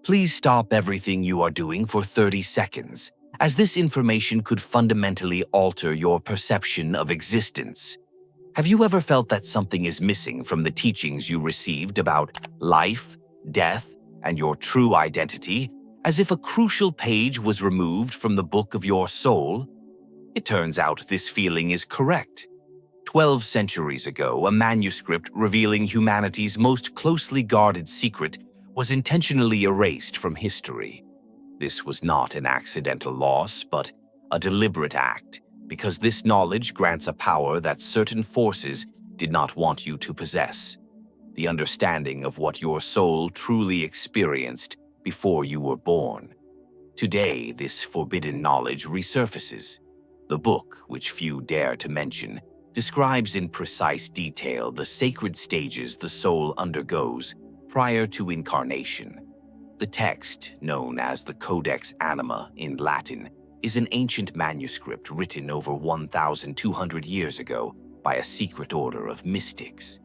Please stop everything you are doing for 30 seconds, as this information could fundamentally alter your perception of existence. Have you ever felt that something is missing from the teachings you received about life, death, and your true identity, as if a crucial page was removed from the book of your soul? It turns out this feeling is correct. 12 centuries ago, a manuscript revealing humanity's most closely guarded secret was intentionally erased from history. This was not an accidental loss, but a deliberate act, because this knowledge grants a power that certain forces did not want you to possess: the understanding of what your soul truly experienced before you were born. Today, this forbidden knowledge resurfaces. The book, which few dare to mention, describes in precise detail the sacred stages the soul undergoes prior to incarnation. The text, known as the Codex Anima in Latin, is an ancient manuscript written over 1,200 years ago by a secret order of mystics.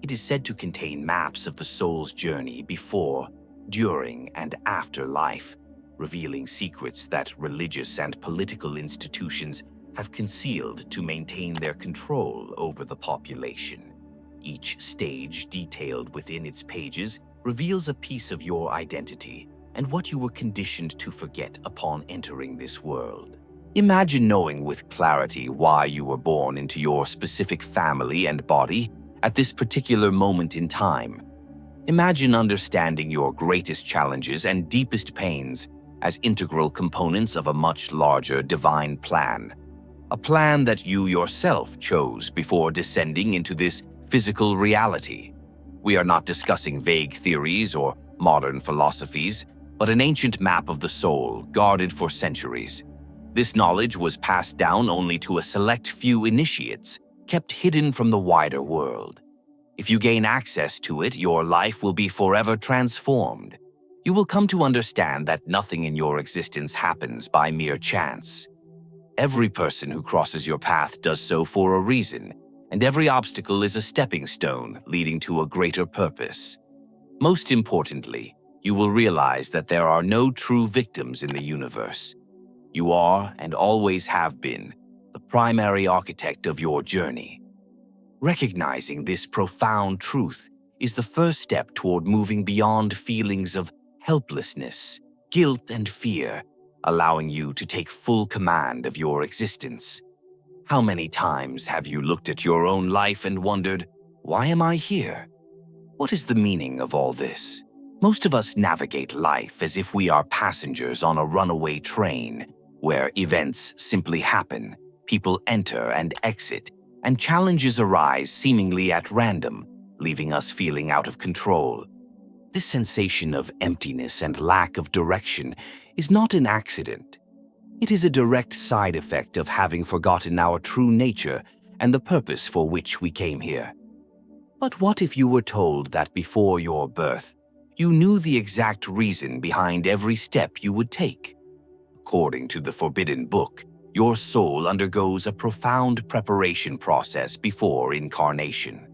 It is said to contain maps of the soul's journey before, during, and after life, revealing secrets that religious and political institutions have concealed to maintain their control over the population. Each stage detailed within its pages reveals a piece of your identity and what you were conditioned to forget upon entering this world. Imagine knowing with clarity why you were born into your specific family and body at this particular moment in time. Imagine understanding your greatest challenges and deepest pains as integral components of a much larger divine plan. A plan that you yourself chose before descending into this physical reality. We are not discussing vague theories or modern philosophies, but an ancient map of the soul guarded for centuries. This knowledge was passed down only to a select few initiates, kept hidden from the wider world. If you gain access to it, your life will be forever transformed. You will come to understand that nothing in your existence happens by mere chance. Every person who crosses your path does so for a reason, and every obstacle is a stepping stone leading to a greater purpose. Most importantly, you will realize that there are no true victims in the universe. You are, and always have been, the primary architect of your journey. Recognizing this profound truth is the first step toward moving beyond feelings of helplessness, guilt, and fear, allowing you to take full command of your existence. How many times have you looked at your own life and wondered, why am I here? What is the meaning of all this? Most of us navigate life as if we are passengers on a runaway train, where events simply happen, people enter and exit, and challenges arise seemingly at random, leaving us feeling out of control. This sensation of emptiness and lack of direction is not an accident. It is a direct side effect of having forgotten our true nature and the purpose for which we came here. But what if you were told that before your birth, you knew the exact reason behind every step you would take? According to the Forbidden Book, your soul undergoes a profound preparation process before incarnation.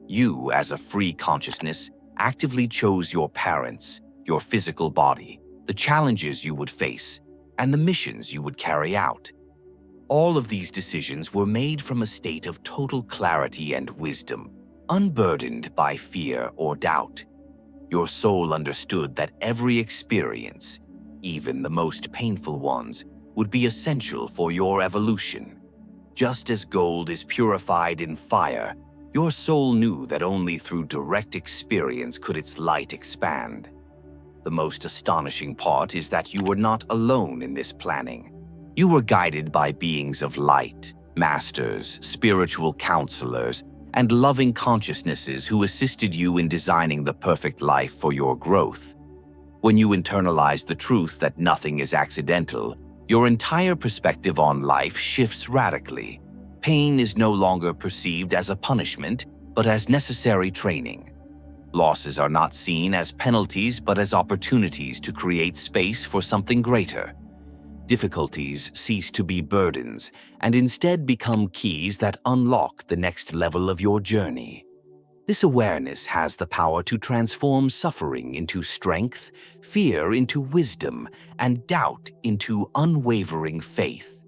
You, as a free consciousness, actively chose your parents, your physical body, the challenges you would face, and the missions you would carry out. All of these decisions were made from a state of total clarity and wisdom, unburdened by fear or doubt. Your soul understood that every experience, even the most painful ones, would be essential for your evolution. Just as gold is purified in fire, your soul knew that only through direct experience could its light expand. The most astonishing part is that you were not alone in this planning. You were guided by beings of light, masters, spiritual counselors, and loving consciousnesses who assisted you in designing the perfect life for your growth. When you internalize the truth that nothing is accidental, your entire perspective on life shifts radically. Pain is no longer perceived as a punishment, but as necessary training. Losses are not seen as penalties, but as opportunities to create space for something greater. Difficulties cease to be burdens and instead become keys that unlock the next level of your journey. This awareness has the power to transform suffering into strength, fear into wisdom, and doubt into unwavering faith.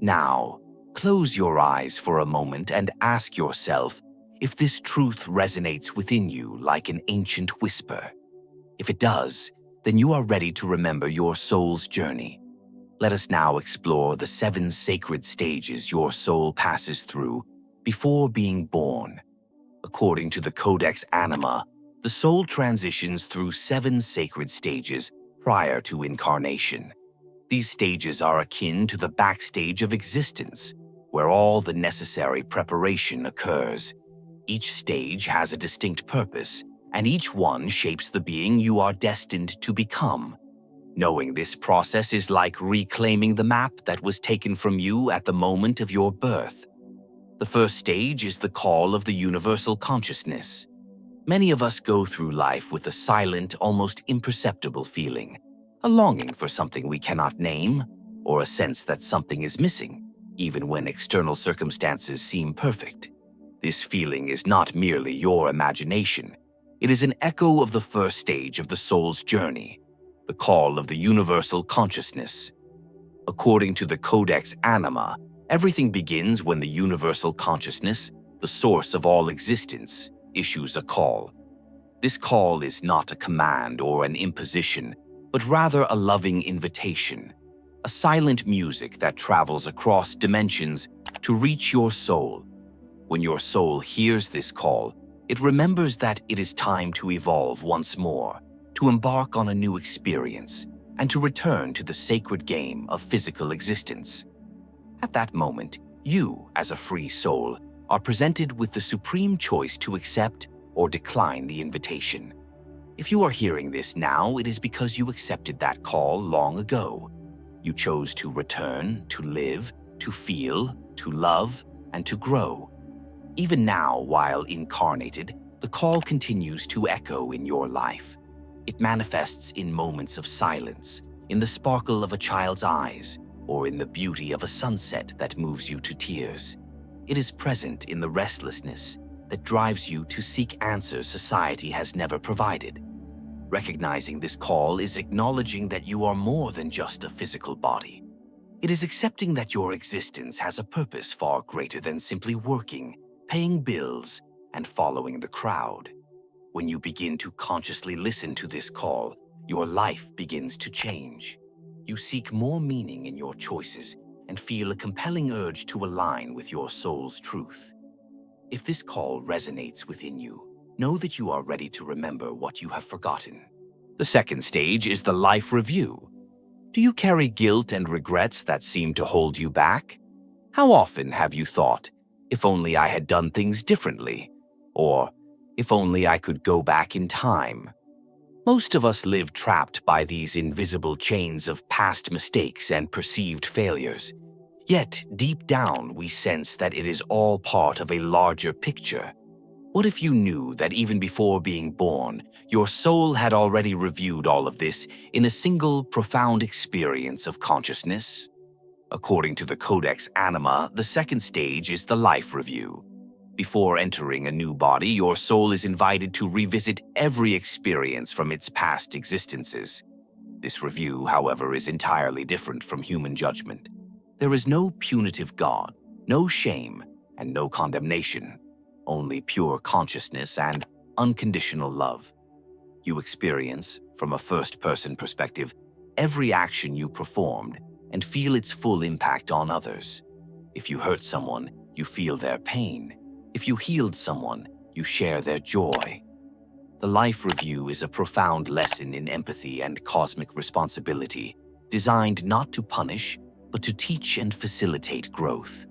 Now, close your eyes for a moment and ask yourself if this truth resonates within you like an ancient whisper. If it does, then you are ready to remember your soul's journey. Let us now explore the 7 sacred stages your soul passes through before being born. According to the Codex Anima, the soul transitions through 7 sacred stages prior to incarnation. These stages are akin to the backstage of existence, where all the necessary preparation occurs. Each stage has a distinct purpose, and each one shapes the being you are destined to become. Knowing this process is like reclaiming the map that was taken from you at the moment of your birth. The first stage is the call of the universal consciousness. Many of us go through life with a silent, almost imperceptible feeling, a longing for something we cannot name, or a sense that something is missing, even when external circumstances seem perfect. This feeling is not merely your imagination. It is an echo of the first stage of the soul's journey, the call of the universal consciousness. According to the Codex Anima, everything begins when the universal consciousness, the source of all existence, issues a call. This call is not a command or an imposition, but rather a loving invitation, a silent music that travels across dimensions to reach your soul. When your soul hears this call, it remembers that it is time to evolve once more, to embark on a new experience, and to return to the sacred game of physical existence. At that moment, you, as a free soul, are presented with the supreme choice to accept or decline the invitation. If you are hearing this now, it is because you accepted that call long ago. You chose to return, to live, to feel, to love, and to grow. Even now, while incarnated, the call continues to echo in your life. It manifests in moments of silence, in the sparkle of a child's eyes, or in the beauty of a sunset that moves you to tears. It is present in the restlessness that drives you to seek answers society has never provided. Recognizing this call is acknowledging that you are more than just a physical body. It is accepting that your existence has a purpose far greater than simply working, paying bills, and following the crowd. When you begin to consciously listen to this call, your life begins to change. You seek more meaning in your choices and feel a compelling urge to align with your soul's truth. If this call resonates within you, know that you are ready to remember what you have forgotten. The second stage is the life review. Do you carry guilt and regrets that seem to hold you back? How often have you thought, if only I had done things differently, or if only I could go back in time? Most of us live trapped by these invisible chains of past mistakes and perceived failures. Yet, deep down, we sense that it is all part of a larger picture. What if you knew that even before being born, your soul had already reviewed all of this in a single profound experience of consciousness? According to the Codex Anima, the second stage is the life review. Before entering a new body, your soul is invited to revisit every experience from its past existences. This review, however, is entirely different from human judgment. There is no punitive God, no shame, and no condemnation, only pure consciousness and unconditional love. You experience, from a first-person perspective, every action you performed and feel its full impact on others. If you hurt someone, you feel their pain. If you healed someone, you share their joy. The life review is a profound lesson in empathy and cosmic responsibility, designed not to punish, but to teach and facilitate growth.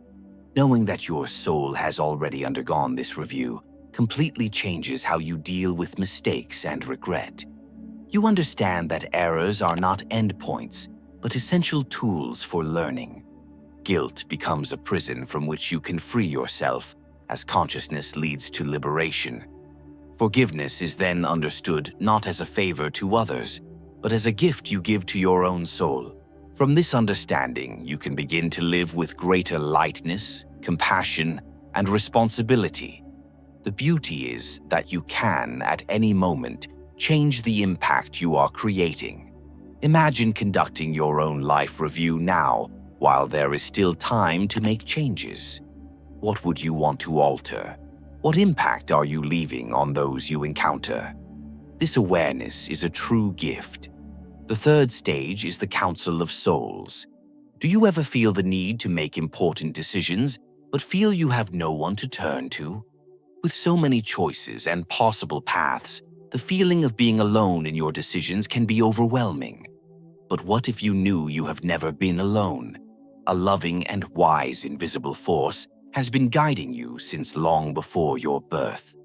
Knowing that your soul has already undergone this review completely changes how you deal with mistakes and regret. You understand that errors are not endpoints, but essential tools for learning. Guilt becomes a prison from which you can free yourself, as consciousness leads to liberation. Forgiveness is then understood not as a favor to others, but as a gift you give to your own soul. From this understanding, you can begin to live with greater lightness, compassion, and responsibility. The beauty is that you can, at any moment, change the impact you are creating. Imagine conducting your own life review now, while there is still time to make changes. What would you want to alter? What impact are you leaving on those you encounter? This awareness is a true gift. The third stage is the Council of Souls. Do you ever feel the need to make important decisions, but feel you have no one to turn to? With so many choices and possible paths, the feeling of being alone in your decisions can be overwhelming. But what if you knew you have never been alone? A loving and wise invisible force has been guiding you since long before your birth.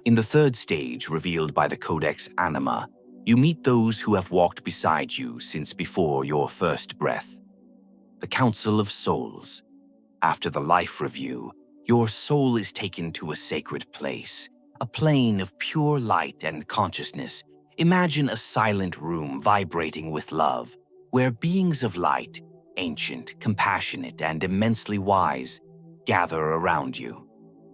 In the third stage, revealed by the Codex Anima, you meet those who have walked beside you since before your first breath. The Council of Souls. After the life review, your soul is taken to a sacred place, a plane of pure light and consciousness. Imagine a silent room vibrating with love, where beings of light, ancient, compassionate, and immensely wise, gather around you.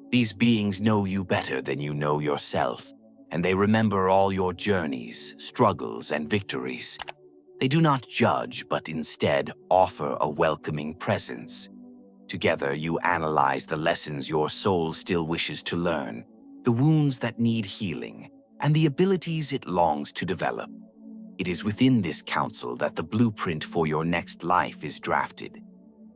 These beings know you better than you know yourself, and they remember all your journeys, struggles, and victories. They do not judge, but instead offer a welcoming presence. Together, you analyze the lessons your soul still wishes to learn, the wounds that need healing, and the abilities it longs to develop. It is within this council that the blueprint for your next life is drafted.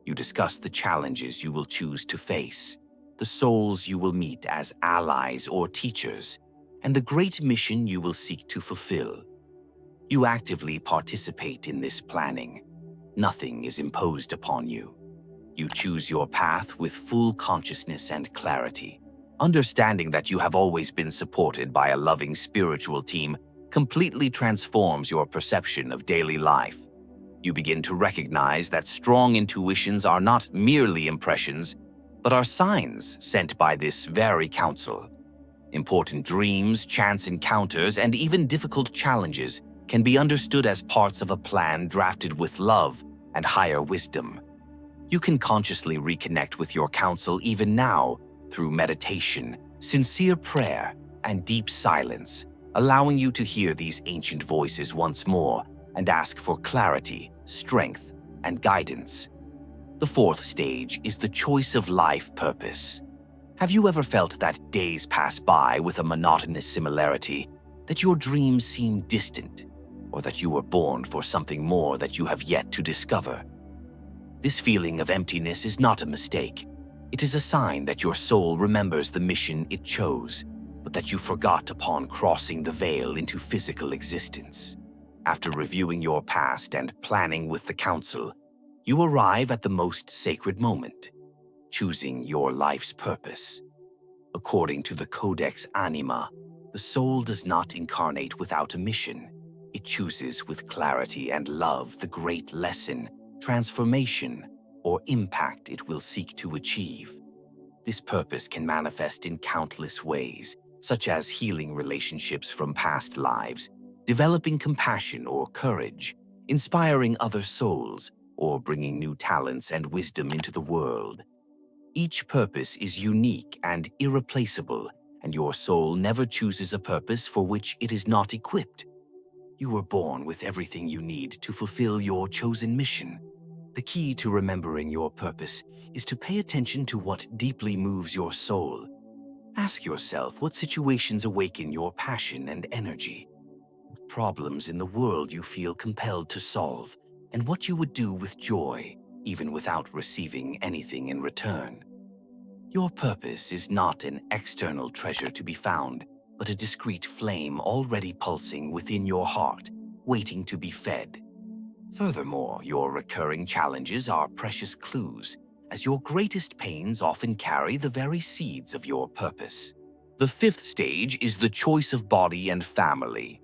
You discuss the challenges you will choose to face, the souls you will meet as allies or teachers, and the great mission you will seek to fulfill. You actively participate in this planning. Nothing is imposed upon you. You choose your path with full consciousness and clarity. Understanding that you have always been supported by a loving spiritual team completely transforms your perception of daily life. You begin to recognize that strong intuitions are not merely impressions, but are signs sent by this very council. Important dreams, chance encounters, and even difficult challenges can be understood as parts of a plan drafted with love and higher wisdom. You can consciously reconnect with your council even now through meditation, sincere prayer, and deep silence, allowing you to hear these ancient voices once more and ask for clarity, strength, and guidance. The fourth stage is the choice of life purpose. Have you ever felt that days pass by with a monotonous similarity, that your dreams seem distant, or that you were born for something more that you have yet to discover? This feeling of emptiness is not a mistake. It is a sign that your soul remembers the mission it chose, but that you forgot upon crossing the veil into physical existence. After reviewing your past and planning with the council, you arrive at the most sacred moment, choosing your life's purpose. According to the Codex Anima, the soul does not incarnate without a mission. It chooses with clarity and love the great lesson, transformation, or impact it will seek to achieve. This purpose can manifest in countless ways, such as healing relationships from past lives, developing compassion or courage, inspiring other souls, or bringing new talents and wisdom into the world. Each purpose is unique and irreplaceable, and your soul never chooses a purpose for which it is not equipped. You were born with everything you need to fulfill your chosen mission. The key to remembering your purpose is to pay attention to what deeply moves your soul. Ask yourself what situations awaken your passion and energy, what problems in the world you feel compelled to solve, and what you would do with joy, even without receiving anything in return. Your purpose is not an external treasure to be found, but a discreet flame already pulsing within your heart, waiting to be fed. Furthermore, your recurring challenges are precious clues, as your greatest pains often carry the very seeds of your purpose. The fifth stage is the choice of body and family.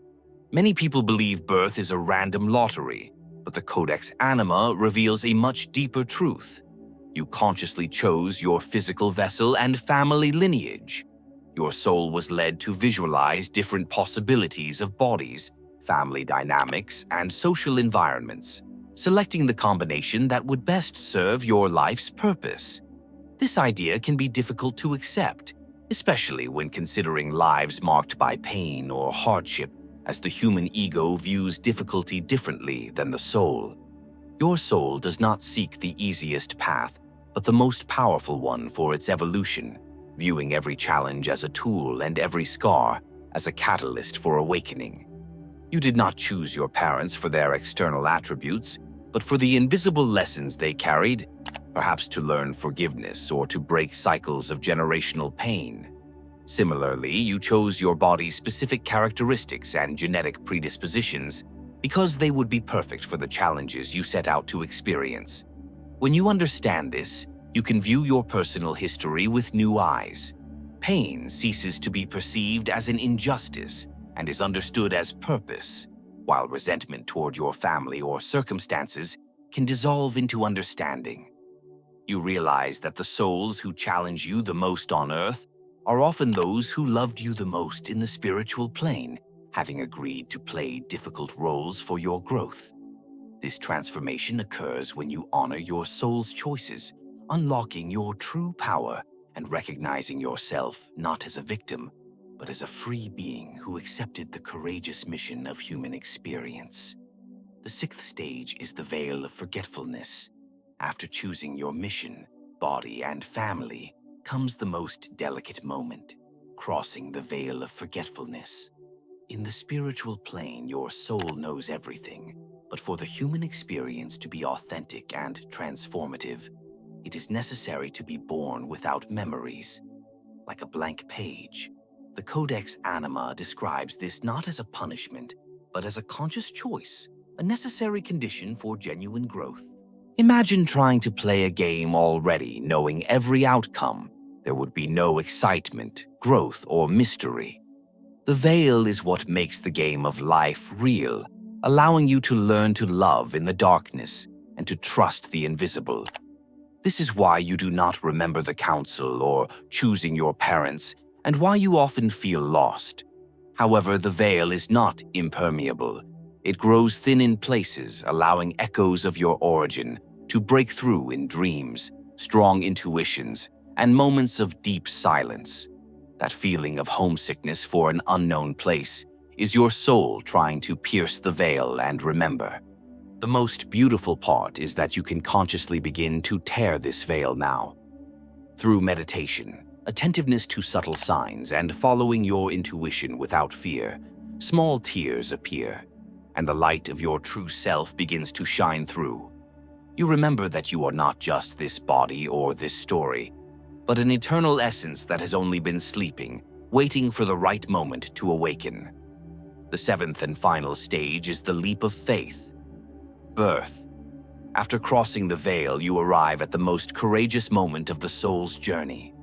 Many people believe birth is a random lottery, but the Codex Anima reveals a much deeper truth. You consciously chose your physical vessel and family lineage. Your soul was led to visualize different possibilities of bodies, family dynamics, and social environments, selecting the combination that would best serve your life's purpose. This idea can be difficult to accept, especially when considering lives marked by pain or hardship, as the human ego views difficulty differently than the soul. Your soul does not seek the easiest path, but the most powerful one for its evolution, viewing every challenge as a tool and every scar as a catalyst for awakening. You did not choose your parents for their external attributes, but for the invisible lessons they carried, perhaps to learn forgiveness or to break cycles of generational pain. Similarly, you chose your body's specific characteristics and genetic predispositions because they would be perfect for the challenges you set out to experience. When you understand this, you can view your personal history with new eyes. Pain ceases to be perceived as an injustice and is understood as purpose, while resentment toward your family or circumstances can dissolve into understanding. You realize that the souls who challenge you the most on earth are often those who loved you the most in the spiritual plane, having agreed to play difficult roles for your growth. This transformation occurs when you honor your soul's choices, unlocking your true power and recognizing yourself not as a victim, but as a free being who accepted the courageous mission of human experience. The sixth stage is the veil of forgetfulness. After choosing your mission, body, and family, comes the most delicate moment, crossing the veil of forgetfulness. In the spiritual plane, your soul knows everything, but for the human experience to be authentic and transformative, it is necessary to be born without memories. Like a blank page, the Codex Anima describes this not as a punishment, but as a conscious choice, a necessary condition for genuine growth. Imagine trying to play a game already knowing every outcome. There would be no excitement, growth, or mystery. The veil is what makes the game of life real, allowing you to learn to love in the darkness and to trust the invisible. This is why you do not remember the council or choosing your parents, and why you often feel lost. However, the veil is not impermeable. It grows thin in places, allowing echoes of your origin to break through in dreams, strong intuitions, and moments of deep silence. That feeling of homesickness for an unknown place is your soul trying to pierce the veil and remember. The most beautiful part is that you can consciously begin to tear this veil now. Through meditation, attentiveness to subtle signs, and following your intuition without fear, small tears appear, and the light of your true self begins to shine through. You remember that you are not just this body or this story, but an eternal essence that has only been sleeping, waiting for the right moment to awaken. The seventh and final stage is the leap of faith. Birth. After crossing the veil, you arrive at the most courageous moment of the soul's journey.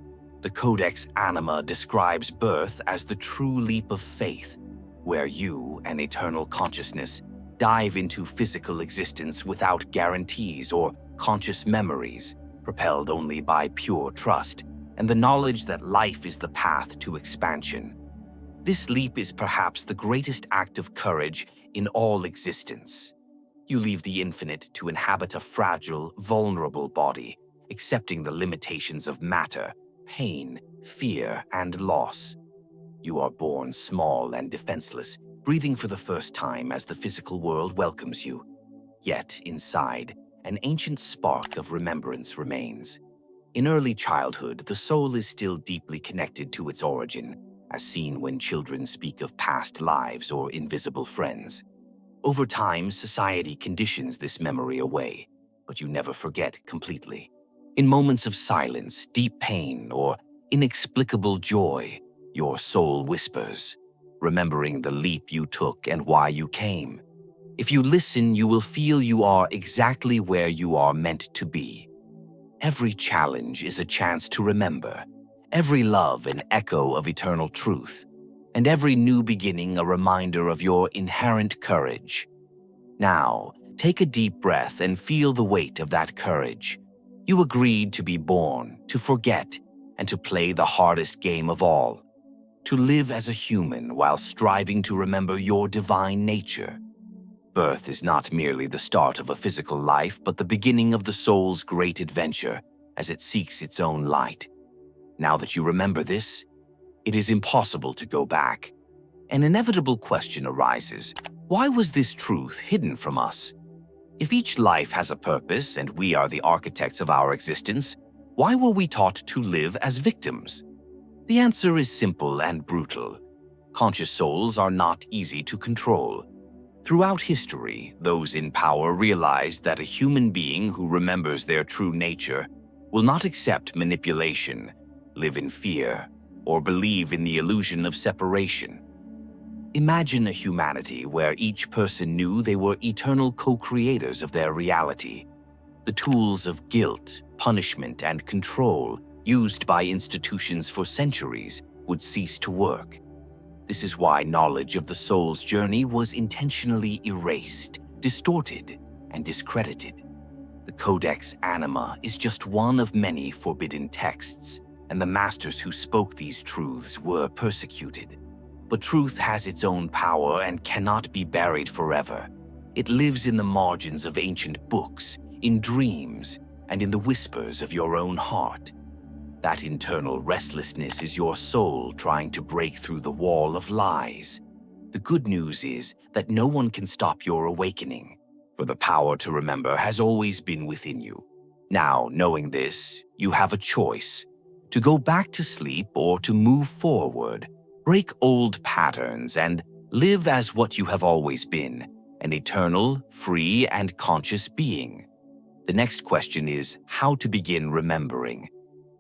The Codex Anima describes birth as the true leap of faith, where you, an eternal consciousness, dive into physical existence without guarantees or conscious memories, propelled only by pure trust and the knowledge that life is the path to expansion. This leap is perhaps the greatest act of courage in all existence. You leave the infinite to inhabit a fragile, vulnerable body, accepting the limitations of matter, pain, fear, and loss. You are born small and defenseless, breathing for the first time as the physical world welcomes you. Yet, inside, an ancient spark of remembrance remains. In early childhood, the soul is still deeply connected to its origin, as seen when children speak of past lives or invisible friends. Over time, society conditions this memory away, but you never forget completely. In moments of silence, deep pain, or inexplicable joy, your soul whispers, remembering the leap you took and why you came. If you listen, you will feel you are exactly where you are meant to be. Every challenge is a chance to remember, every love an echo of eternal truth, and every new beginning a reminder of your inherent courage. Now, take a deep breath and feel the weight of that courage. You agreed to be born, to forget, and to play the hardest game of all. To live as a human while striving to remember your divine nature. Birth is not merely the start of a physical life, but the beginning of the soul's great adventure as it seeks its own light. Now that you remember this, It is impossible to go back. An inevitable question arises: why was this truth hidden from us? If each life has a purpose and we are the architects of our existence, why were we taught to live as victims? The answer is simple and brutal. Conscious souls are not easy to control. Throughout history, those in power realized that a human being who remembers their true nature will not accept manipulation, live in fear, or believe in the illusion of separation. Imagine a humanity where each person knew they were eternal co-creators of their reality. The tools of guilt, punishment, and control used by institutions for centuries would cease to work. This is why knowledge of the soul's journey was intentionally erased, distorted, and discredited. The Codex Anima is just one of many forbidden texts, and the masters who spoke these truths were persecuted. But truth has its own power and cannot be buried forever. It lives in the margins of ancient books, in dreams, and in the whispers of your own heart. That internal restlessness is your soul trying to break through the wall of lies. The good news is that no one can stop your awakening, for the power to remember has always been within you. Now, knowing this, you have a choice: to go back to sleep or to move forward, break old patterns, and live as what you have always been, an eternal, free, and conscious being. The next question is how to begin remembering.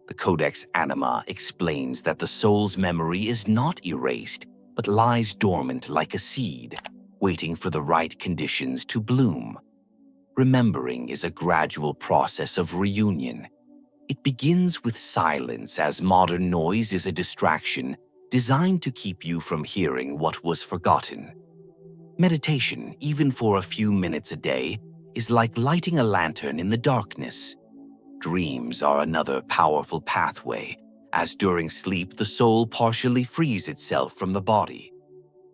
The Codex Anima explains that the soul's memory is not erased, but lies dormant like a seed, waiting for the right conditions to bloom. Remembering is a gradual process of reunion. It begins with silence, as modern noise is a distraction designed to keep you from hearing what was forgotten. Meditation, even for a few minutes a day, is like lighting a lantern in the darkness. Dreams are another powerful pathway, as during sleep the soul partially frees itself from the body.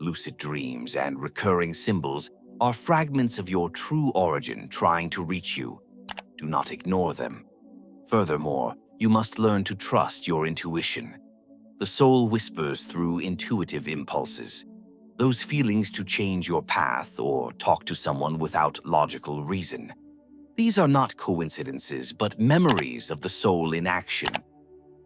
Lucid dreams and recurring symbols are fragments of your true origin trying to reach you. Do not ignore them. Furthermore, you must learn to trust your intuition. The soul whispers through intuitive impulses, those feelings to change your path or talk to someone without logical reason. These are not coincidences, but memories of the soul in action.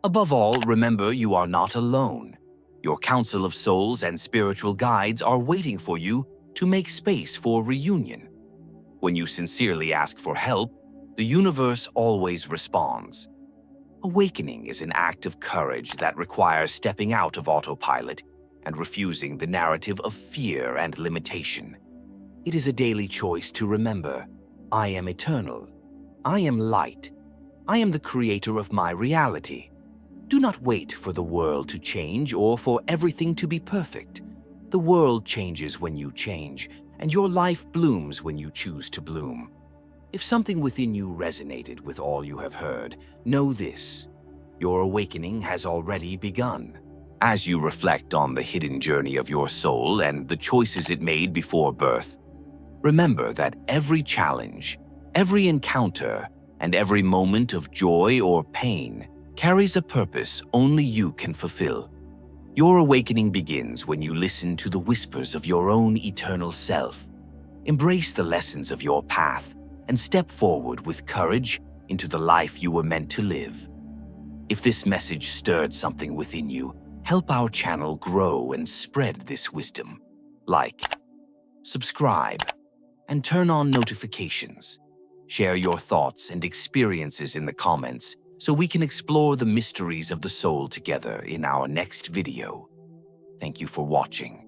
Above all, remember you are not alone. Your council of souls and spiritual guides are waiting for you to make space for reunion. When you sincerely ask for help, the universe always responds. Awakening is an act of courage that requires stepping out of autopilot and refusing the narrative of fear and limitation. It is a daily choice to remember: I am eternal. I am light. I am the creator of my reality. Do not wait for the world to change or for everything to be perfect. The world changes when you change, and your life blooms when you choose to bloom. If something within you resonated with all you have heard, know this: your awakening has already begun. As you reflect on the hidden journey of your soul and the choices it made before birth, remember that every challenge, every encounter, and every moment of joy or pain carries a purpose only you can fulfill. Your awakening begins when you listen to the whispers of your own eternal self. Embrace the lessons of your path and step forward with courage into the life you were meant to live. If this message stirred something within you, help our channel grow and spread this wisdom. Like, subscribe, and turn on notifications. Share your thoughts and experiences in the comments so we can explore the mysteries of the soul together in our next video. Thank you for watching.